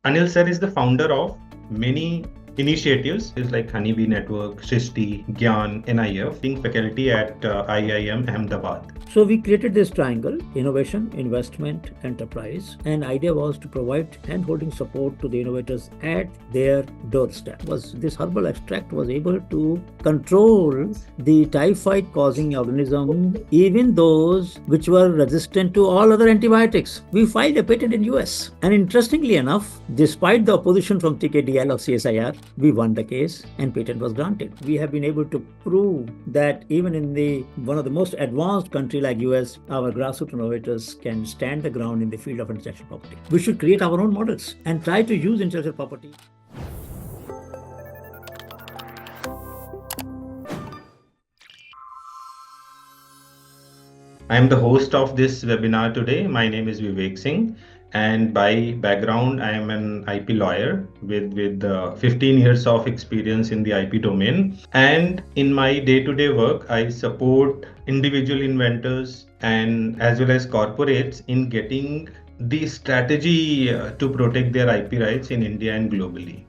Anil sir is the founder of many initiatives like Honeybee Network, SRISTI, GIAN, NIF, being faculty at IIM Ahmedabad. So we created this triangle: innovation, investment, enterprise. And idea was to provide hand-holding support to the innovators at their doorstep. This herbal extract was able to control the typhoid causing organism, even those which were resistant to all other antibiotics. We filed a patent in US. And interestingly enough, despite the opposition from TKDL of CSIR, we won the case and patent was granted. We have been able to prove that even in one of the most advanced countries like US, our grassroots innovators can stand the ground in the field of intellectual property. We should create our own models and try to use intellectual property. I am the host of this webinar today. My name is Vivek Singh, and by background, I am an IP lawyer with 15 years of experience in the IP domain. And in my day-to-day work, I support individual inventors and as well as corporates in getting the strategy to protect their IP rights in India and globally.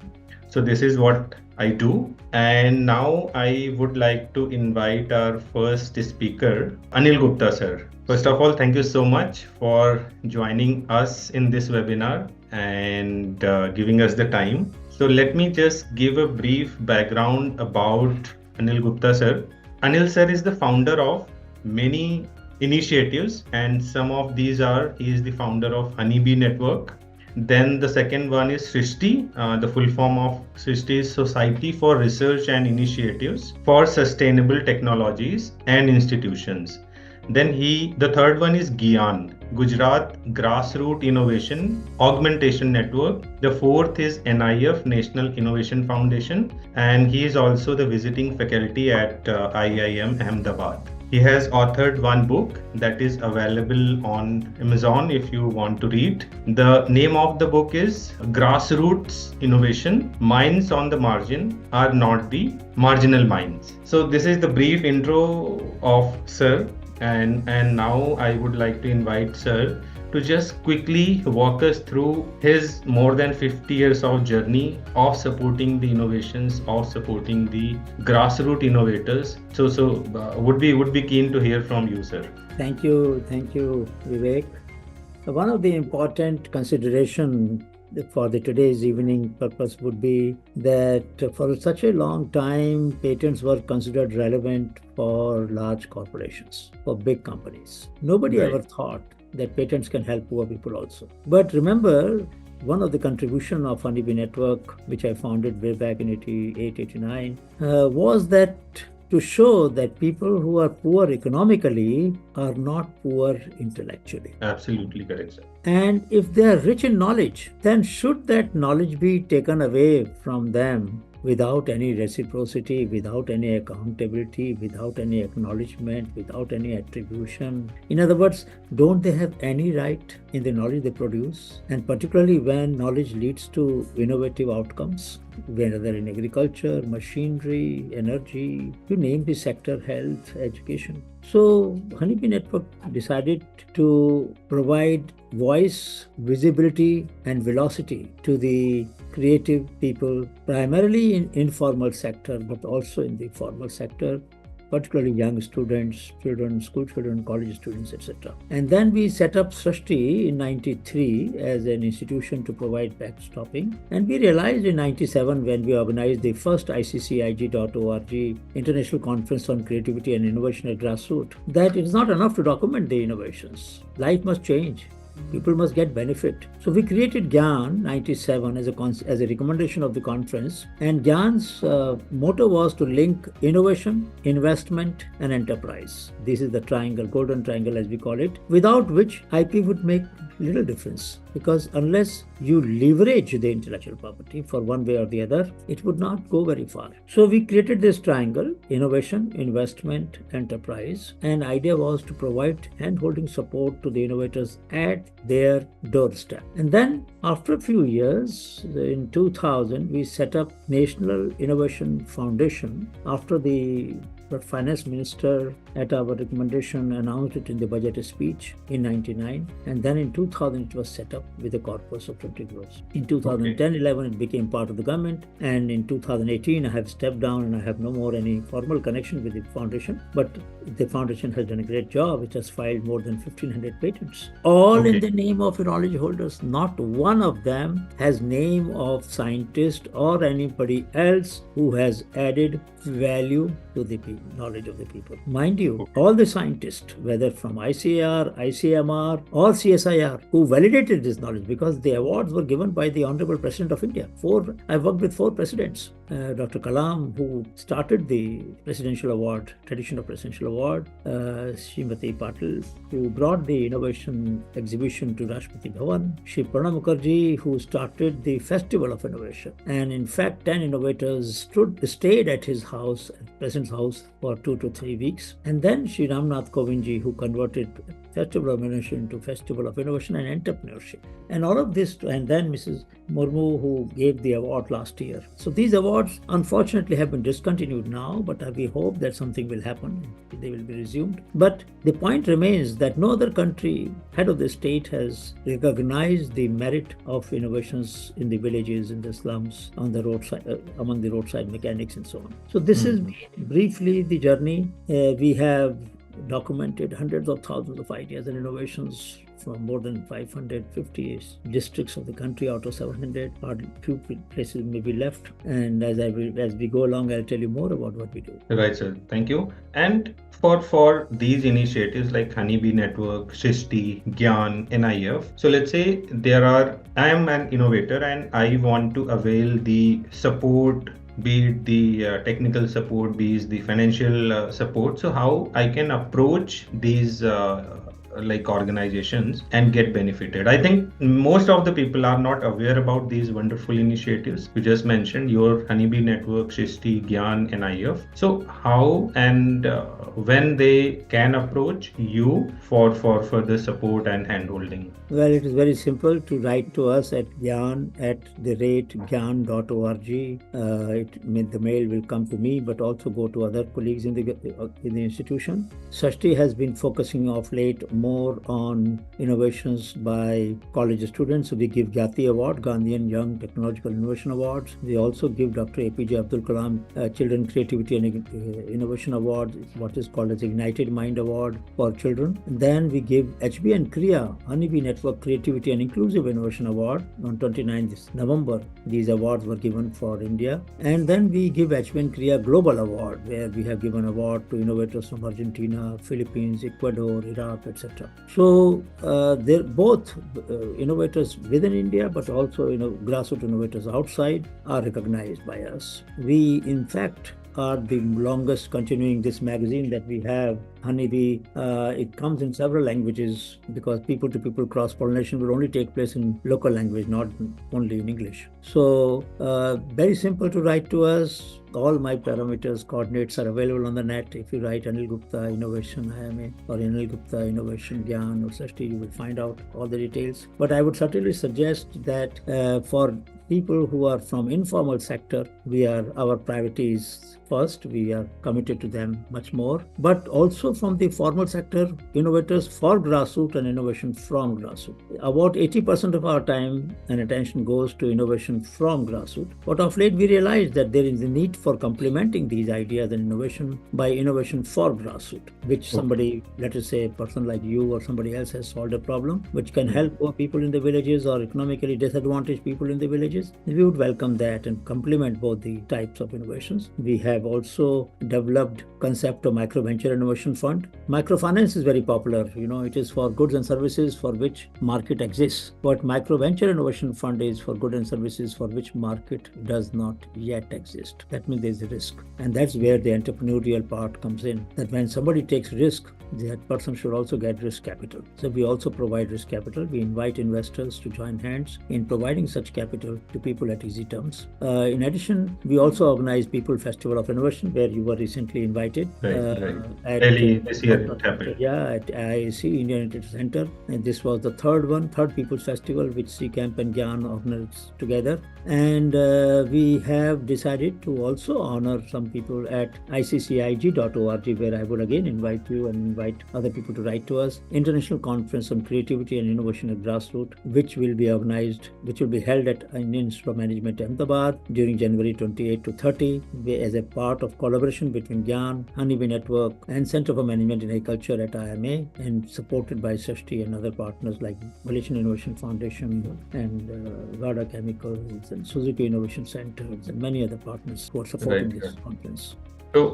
So this is what I do. And now I would like to invite our first speaker, Anil Gupta sir. First of all, thank you so much for joining us in this webinar and giving us the time. So let me just give a brief background about Anil Gupta sir. Anil sir is the founder of many initiatives, and some of these he is the founder of Honeybee Network. Then the second one is SRISTI. The full form of SRISTI is Society for Research and Initiatives for Sustainable Technologies and Institutions. Then the third one is GIAN, Gujarat Grassroots Innovation Augmentation Network. The fourth is NIF, National Innovation Foundation, and he is also the visiting faculty at IIM Ahmedabad. He has authored one book that is available on Amazon if you want to read. The name of the book is Grassroots Innovation. Minds on the margin are not the marginal minds. So this is the brief intro of Sir. And now I would like to invite Sir to just quickly walk us through his more than 50 years of journey of supporting the innovations, of supporting the grassroots innovators. So would be keen to hear from you, sir. Thank you, Vivek. One of the important consideration for today's evening purpose would be that for such a long time, patents were considered relevant for large corporations, for big companies. Nobody ever thought that patents can help poor people also. But remember, one of the contribution of Honeybee Network, which I founded way back in 88, 89, was that to show that people who are poor economically are not poor intellectually. Absolutely correct, sir. And if they are rich in knowledge, then should that knowledge be taken away from them without any reciprocity, without any accountability, without any acknowledgement, without any attribution? In other words, don't they have any right in the knowledge they produce? And particularly when knowledge leads to innovative outcomes, whether in agriculture, machinery, energy, you name the sector, health, education. So Honeybee Network decided to provide voice, visibility, and velocity to the creative people, primarily in informal sector, but also in the formal sector, particularly young students, school children, college students, etc. And then we set up SRISTI in 93 as an institution to provide backstopping. And we realized in 97 when we organized the first ICCIG.org International Conference on Creativity and Innovation at Grassroots, that it's not enough to document the innovations. Life must change. People must get benefit. So we created GIAN 97 as a recommendation of the conference. And GIAN's motto was to link innovation, investment, and enterprise. This is the triangle, golden triangle as we call it, without which IP would make little difference. Because unless you leverage the intellectual property for one way or the other, it would not go very far. So we created this triangle: innovation, investment, enterprise. And idea was to provide hand-holding support to the innovators at their doorstep. And then after a few years, in 2000, we set up National Innovation Foundation after the but finance minister at our recommendation announced it in the budget speech in 99, and then in 2000 it was set up with a corpus of 20 crores. In 2010-11 it became part of the government, and in 2018 I have stepped down and I have no more any formal connection with the foundation, but the foundation has done a great job. It has filed more than 1,500 patents, all in the name of knowledge holders. Not one of them has name of scientist or anybody else who has added value to the knowledge of the people. Mind you, all the scientists, whether from ICAR, ICMR or CSIR, who validated this knowledge, because the awards were given by the Honorable President of India. I worked with 4 presidents. Dr. Kalam, who started the presidential award, tradition of presidential award, Srimati Patil, who brought the innovation exhibition to Rashtrapati Bhavan, Shri Pranab Mukherjee, who started the Festival of Innovation. And in fact, 10 innovators stayed at his house, at President's house, for 2 to 3 weeks. And then Shri Ramnath Kovindji, who converted Festival of Innovation into Festival of Innovation and Entrepreneurship. And all of this, and then Mrs. Murmu, who gave the award last year. So these awards, unfortunately, have been discontinued now, but we hope that something will happen. They will be resumed. But the point remains that no other country, head of the state, has recognized the merit of innovations in the villages, in the slums, on the roadside, among the roadside mechanics and so on. So this is briefly the journey. We have documented hundreds of thousands of ideas and innovations from more than 550 districts of the country out of 700. Few places may be left. And as we go along, I'll tell you more about what we do. Right, sir. Thank you. And for these initiatives like Honeybee Network, SRISTI, GIAN, NIF. So let's say I am an innovator and I want to avail the support, be it the technical support, be it the financial support. So how I can approach these organizations and get benefited? I think most of the people are not aware about these wonderful initiatives you just mentioned, your Honeybee Network, SRISTI, GIAN, NIF. So how and when they can approach you for further support and handholding? Well, it is very simple to write to us at gyan@gyan.org. The mail will come to me, but also go to other colleagues in the institution. SRISTI has been focusing of late more on innovations by college students. So we give Gyati Award, Gandhian Young Technological Innovation Awards. We also give Dr. APJ Abdul Kalam Children Creativity and Innovation Award, what is called as Ignited Mind Award for children. And then we give HB and Kriya, Honeybee Network Creativity and Inclusive Innovation Award on 29th November. These awards were given for India. And then we give HB and Kriya Global Award, where we have given award to innovators from Argentina, Philippines, Ecuador, Iraq, etc. So they're both innovators within India, but also grassroots innovators outside are recognized by us. We, in fact, are the longest continuing this magazine that we have, Honeybee. It comes in several languages because people-to-people cross-pollination will only take place in local language, not only in English. So very simple to write to us. All my parameters, coordinates are available on the net. If you write Anil Gupta Innovation IIMA or Anil Gupta Innovation GIAN or SRISTI, you will find out all the details. But I would certainly suggest that for people who are from informal sector, our priority is first. We are committed to them much more. But also from the formal sector, innovators for grassroots and innovation from grassroots. About 80% of our time and attention goes to innovation from grassroots. But of late, we realized that there is a need for complementing these ideas and innovation by innovation for grassroots, which somebody, let us say a person like you or somebody else has solved a problem, which can help poor people in the villages or economically disadvantaged people in the villages. We would welcome that and complement both the types of innovations. We have also developed concept of micro venture innovation fund. Microfinance is very popular. It is for goods and services for which market exists. But micro venture innovation fund is for goods and services for which market does not yet exist. That means there's a risk. And that's where the entrepreneurial part comes in. That when somebody takes risk, that person should also get risk capital. So we also provide risk capital. We invite investors to join hands in providing such capital to people at easy terms. In addition, we also organize People Festival of Innovation, where you were recently invited. Right. At Delhi this year it happened. at IIC Indian Innovator Center, and this was the third People's Festival which CCAMP and GIAN organized together. And we have decided to also honor some people at iccig.org, where I would again invite you and invite other people to write to us. International Conference on Creativity and Innovation at Grassroots, which will be held at Indian Institute of Management, Ahmedabad during January 28 to 30, as a part of collaboration between GIAN, Honeybee Network, and Center for Management in Agriculture at IIMA, and supported by SRISTI and other partners like Malaysian Innovation Foundation and Vada Chemicals and Suzuki Innovation Centers and many other partners who are supporting this conference. So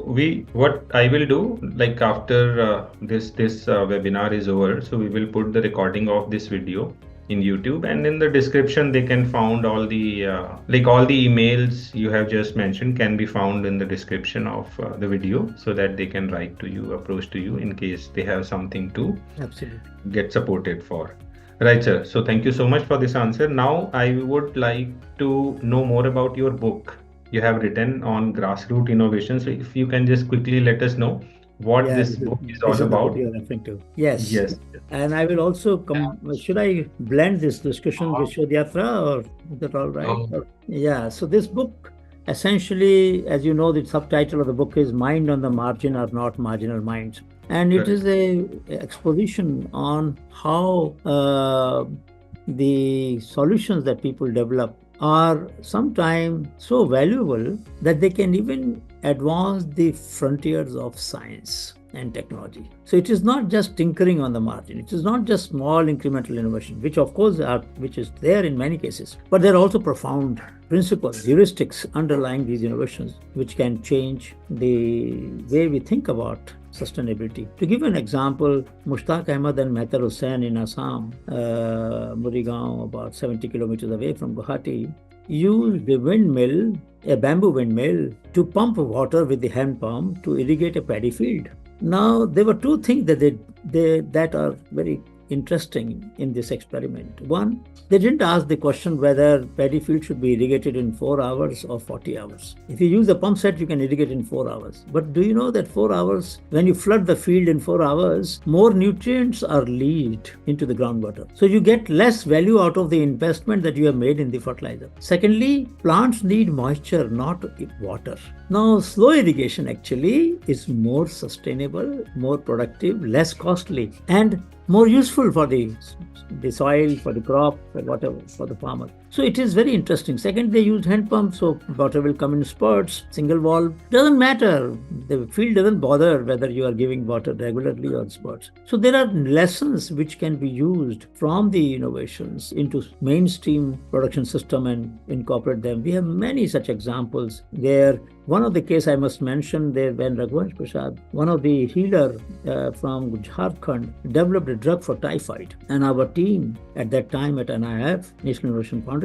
what I will do, like after this webinar is over, so we will put the recording of this video in YouTube, and in the description they can find all the all the emails you have just mentioned can be found in the description of the video, so that they can write to you, approach to you in case they have something to get supported for. Right, sir. So thank you so much for this answer. Now I would like to know more about your book you have written on grassroots innovation. So if you can just quickly let us know what this book is all about. You're referring to. Yes. And I will also should I blend this discussion with Shodhyatra, or is that all right? Yeah. So this book, essentially, as you know, the subtitle of the book is "Mind on the Margin Are Not Marginal Minds," and it is a exposition on how the solutions that people develop are sometimes so valuable that they can even advance the frontiers of science and technology. So it is not just tinkering on the margin. It is not just small incremental innovation, which of course which is there in many cases, but there are also profound principles, heuristics underlying these innovations, which can change the way we think about sustainability. To give an example, Mushtaq Ahmed and Mehtar Hussain in Assam, Murigaon, about 70 kilometers away from Guwahati, used a bamboo windmill, to pump water with the hand pump to irrigate a paddy field. Now, there were two things that are very interesting in this experiment. One, they didn't ask the question whether paddy field should be irrigated in 4 hours or 40 hours. If you use the pump set, you can irrigate in 4 hours. But do you know that 4 hours, when you flood the field in 4 hours, more nutrients are leached into the groundwater. So you get less value out of the investment that you have made in the fertilizer. Secondly, plants need moisture, not water. Now, slow irrigation actually is more sustainable, more productive, less costly, and more useful for the soil, for the crop, for whatever, for the farmer. So it is very interesting. Second, they used hand pumps, so water will come in spurts, single valve. Doesn't matter. The field doesn't bother whether you are giving water regularly or spurts. So there are lessons which can be used from the innovations into mainstream production system and incorporate them. We have many such examples where one of the case I must mention there, when Raghuvansh Prasad, one of the healer from Jharkhand, developed a drug for typhoid. And our team at that time at NIF, National Innovation Foundation,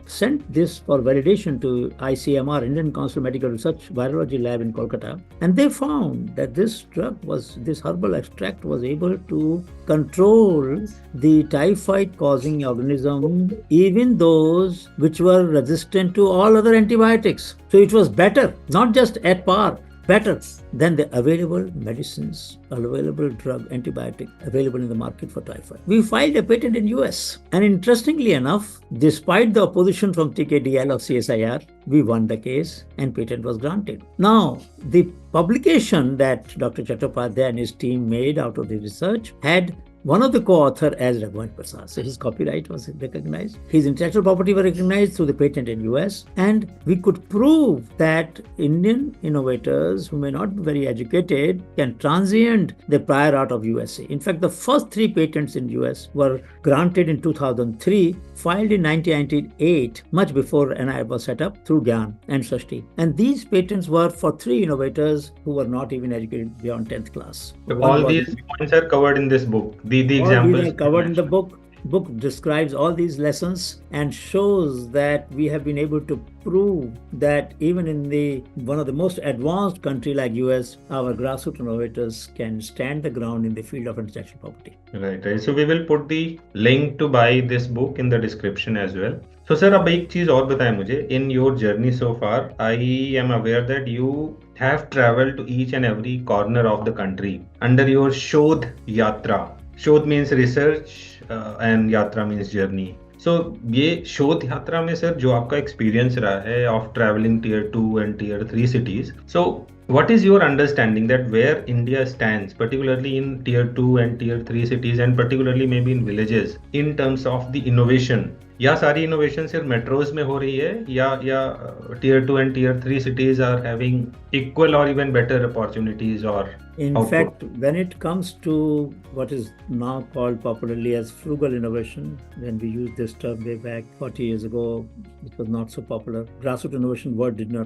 sent this for validation to ICMR, Indian Council of Medical Research Virology Lab in Kolkata. And they found that this herbal extract was able to control the typhoid causing organism, even those which were resistant to all other antibiotics. So it was better, not just at par, better than the available medicines, available drug, antibiotic available in the market for typhoid. We filed a patent in US. And interestingly enough, despite the opposition from TKDL of CSIR, we won the case and patent was granted. Now, the publication that Dr. Chattopadhyay and his team made out of the research had one of the co-author as Raghuvansh Prasad. So his copyright was recognized. His intellectual property was recognized through the patent in US. And we could prove that Indian innovators who may not be very educated can transcend the prior art of USA. In fact, the first 3 patents in US were granted in 2003, filed in 1998, much before NIF was set up, through GIAN and SRISTI. And these patents were for 3 innovators who were not even educated beyond 10th class. So all these points are covered in this book. The examples are covered in the book. book describes all these lessons and shows that we have been able to prove that even in the one of the most advanced country like US, our grassroots innovators can stand the ground in the field of intellectual property. Right. So we will put the link to buy this book in the description as well. So sir, अब एक चीज और बताएं मुझे. In your journey so far, I am aware that you have traveled to each and every corner of the country under your शोध यात्रा. शोध means research and यात्रा means journey. So ये शोध यात्रा में सर जो आपका एक्सपीरियंस रहा है of traveling tier 2 and tier 3 cities. So what is your understanding that where India stands, particularly in tier 2 and tier 3 cities and particularly maybe in villages, in terms of the innovation? या सारी innovation सिर्फ metros में हो रही है या tier 2 and tier 3 cities are having equal or even better opportunities or In output? fact, when it comes to what is now called popularly as frugal innovation, when we used this term way back 40 years ago, it was not so popular. Grassroots innovation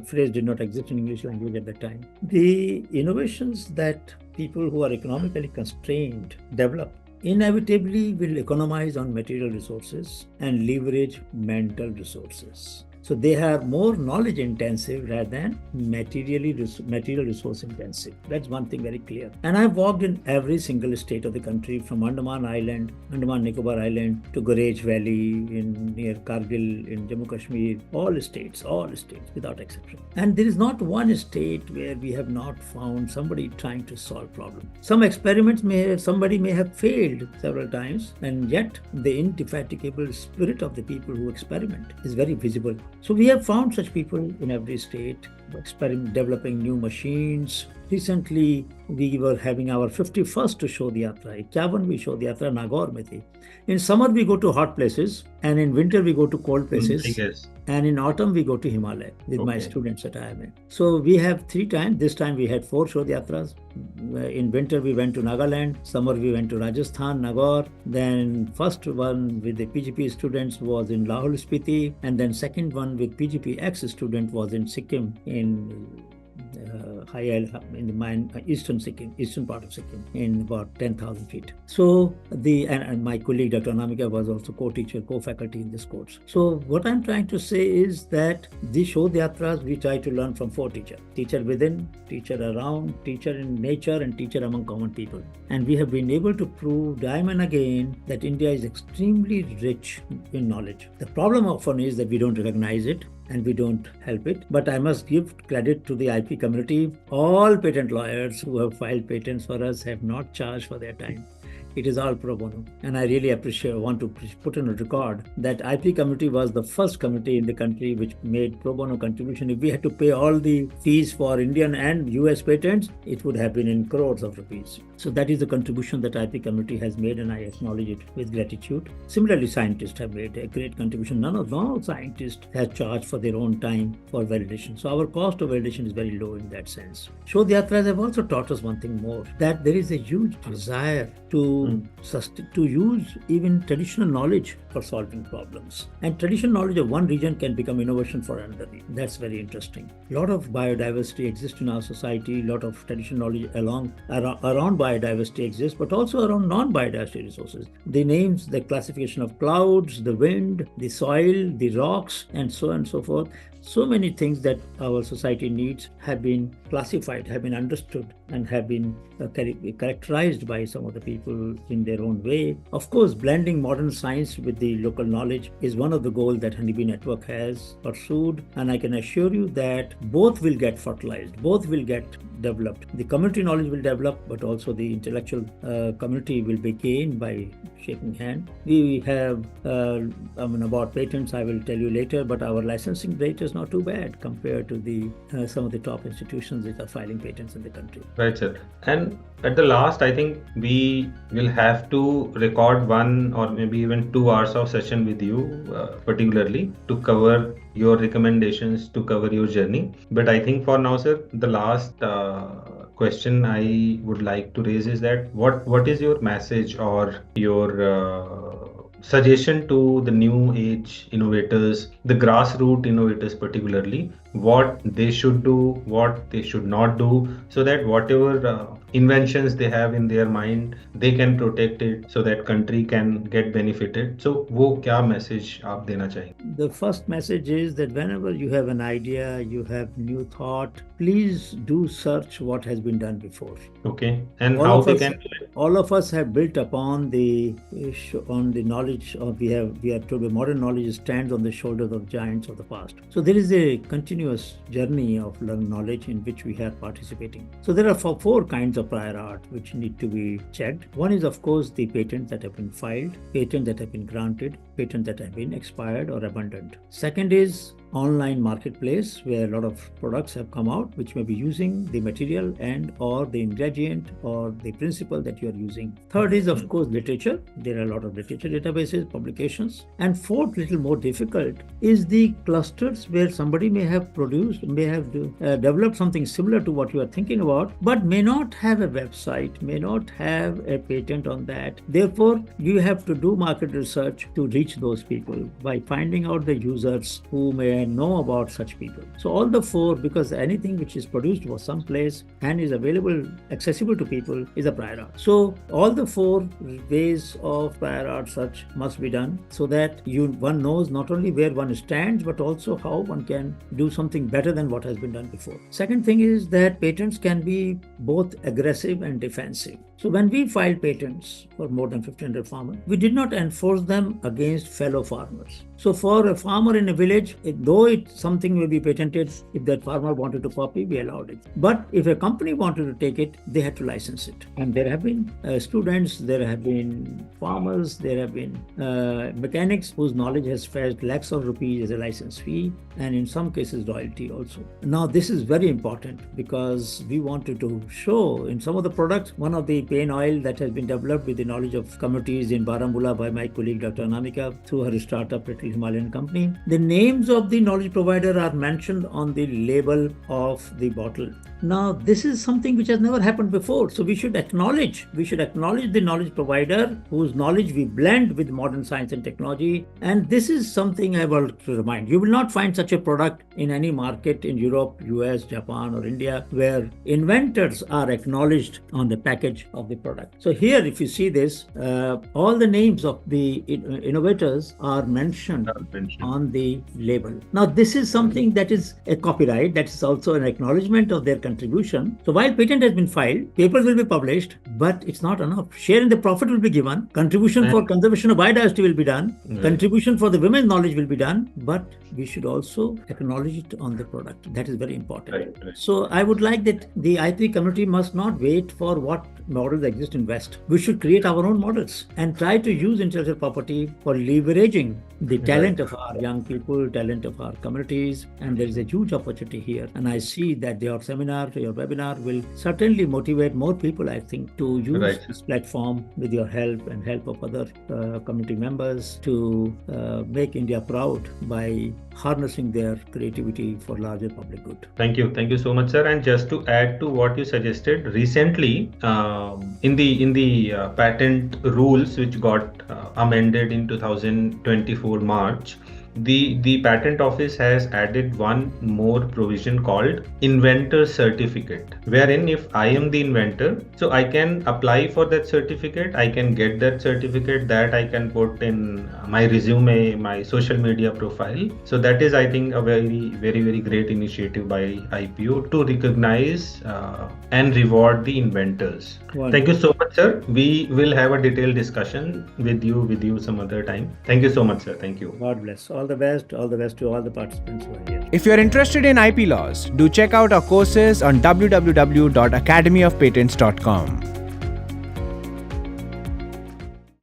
phrase did not exist in English language at that time. The innovations that people who are economically constrained develop inevitably will economize on material resources and leverage mental resources. So they are more knowledge intensive rather than material resource intensive. That's one thing very clear. And I've walked in every single state of the country, from Andaman Nicobar Island to Gorej Valley near Kargil in Jammu Kashmir, all states without exception. And there is not one state where we have not found somebody trying to solve problems. Some experiments somebody may have failed several times, and yet the indefatigable spirit of the people who experiment is very visible. So we have found such people in every state, developing new machines. Recently, we were having our 51st Shodh Yatra. 51वीं Shodh Yatra Nagaur में थी. In summer, we go to hot places, and in winter, we go to cold places. Yes. And in autumn, we go to Himalaya with my Okay. students at IIMA. So we have 3 times. This time, we had 4 Shodh Yatras. In winter, we went to Nagaland. Summer, we went to Rajasthan, Nagaur. Then first one with the PGP students was in Lahore Spiti. And then second one with PGP ex-student was in Sikkim in eastern Sikkim, eastern part of Sikkim, in about 10,000 feet. So and my colleague Dr. Anamika was also co-teacher, co-faculty in this course. So what I'm trying to say is that these Shodh Yatras, we try to learn from 4 teachers: teacher within, teacher around, teacher in nature, and teacher among common people. And we have been able to prove time and again that India is extremely rich in knowledge. The problem often is that we don't recognize it and we don't help it. But I must give credit to the IP community. All patent lawyers who have filed patents for us have not charged for their time. It is all pro bono. And I really want to put on a record that IP committee was the first committee in the country which made pro bono contribution. If we had to pay all the fees for Indian and US patents, it would have been in crores of rupees. So that is the contribution that IP committee has made, and I acknowledge it with gratitude. Similarly, scientists have made a great contribution. None of scientists have charged for their own time for validation. So our cost of validation is very low in that sense. Shodh Yatras have also taught us one thing more, that there is a huge desire to use even traditional knowledge for solving problems. And traditional knowledge of one region can become innovation for another region. That's very interesting. A lot of biodiversity exists in our society. A lot of traditional knowledge around biodiversity exists, but also around non-biodiversity resources. The names, the classification of clouds, the wind, the soil, the rocks, and so on and so forth. So many things that our society needs have been classified, have been understood, and have been characterized by some of the people in their own way. Of course, blending modern science with the local knowledge is one of the goals that Honeybee Network has pursued, and I can assure you that both will get fertilized, both will get developed. The community knowledge will develop, but also the intellectual community will be gained by shaking hand. We have, about patents, I will tell you later, but our licensing rate is not too bad compared to the some of the top institutions that are filing patents in the country. Right, sir. And at the last, I think we will have to record 1 or maybe even 2 hours of session with you, particularly to cover your recommendations, to cover your journey. But I think for now, sir, the last question I would like to raise is that what is your message or your suggestion to the new age innovators, the grassroots innovators particularly, what they should do, what they should not do, so that whatever inventions they have in their mind, they can protect it so that country can get benefited. So वो क्या message आप देना चाहेंगे? The first message is that whenever you have an idea, you have new thought, please do search what has been done before. Okay, and All how of they us, can do it? all of us have built upon the knowledge, or we are told the modern knowledge stands on the shoulders of giants of the past. So there is a continuous journey of learned knowledge in which we are participating. So there are four kinds of prior art which need to be checked. One is, of course, the patents that have been filed, patents that have been granted, patents that have been expired or abandoned. Second is online marketplace, where a lot of products have come out which may be using the material and or the ingredient or the principle that you are using. Third is, of course, literature. There are a lot of literature databases, publications. And fourth, little more difficult, is the clusters where somebody may have developed something similar to what you are thinking about, but may not have a website, may not have a patent on that. Therefore, you have to do market research to reach those people by finding out the users who may know about such people. So all the four, because anything which is produced for some place and is available, accessible to people, is a prior art. So all the four ways of prior art search must be done so that one knows not only where one stands, but also how one can do something better than what has been done before. Second thing is that patents can be both aggressive and defensive. So when we filed patents for more than 1,500 farmers, we did not enforce them against fellow farmers. So for a farmer in a village, though something may be patented, if that farmer wanted to copy, we allowed it. But if a company wanted to take it, they had to license it. And there have been students, there have been farmers, there have been mechanics whose knowledge has fetched lakhs of rupees as a license fee, and in some cases royalty also. Now this is very important because we wanted to show in some of the products, one of the pain oil that has been developed with the knowledge of communities in Baramulla by my colleague Dr. Anamika through her startup Little Himalayan Company. The names of the knowledge provider are mentioned on the label of the bottle. Now this is something which has never happened before. So we should acknowledge the knowledge provider whose knowledge we blend with modern science and technology. And this is something I want to remind. You will not find such a product in any market in Europe, US, Japan or India where inventors are acknowledged on the package of the product. So here, if you see this, all the names of the innovators are mentioned on the label. Now this is something that is a copyright, that is also an acknowledgement of their contribution. So while patent has been filed, papers will be published, but it's not enough. Share in the profit will be given, contribution for conservation of biodiversity will be done, contribution for the women's knowledge will be done, but we should also acknowledge it on the product. That is very important. So I would like that the IP community must not wait for what models exist in West. We should create our own models and try to use intellectual property for leveraging the talent of our young people, talent of our communities, and there is a huge opportunity here. And I see that your seminar, your webinar will certainly motivate more people, I think, to use this platform with your help and help of other community members to make India proud by harnessing their creativity for larger public good. Thank you so much, sir. And just to add to what you suggested, recently in the patent rules which got amended in 2024 March, the patent office has added one more provision called inventor certificate, wherein if I am the inventor, so I can apply for that certificate, I can get that certificate, that I can put in my resume, my social media profile. So that is, I think, a very great initiative by IPO to recognize and reward the inventors. Wonderful. Thank you so much, sir. We will have a detailed discussion with you some other time. Thank you so much, sir. Thank you. God bless. All the best to all the participants who are here. If you're interested in IP laws, do check out our courses on www.academyofpatents.com.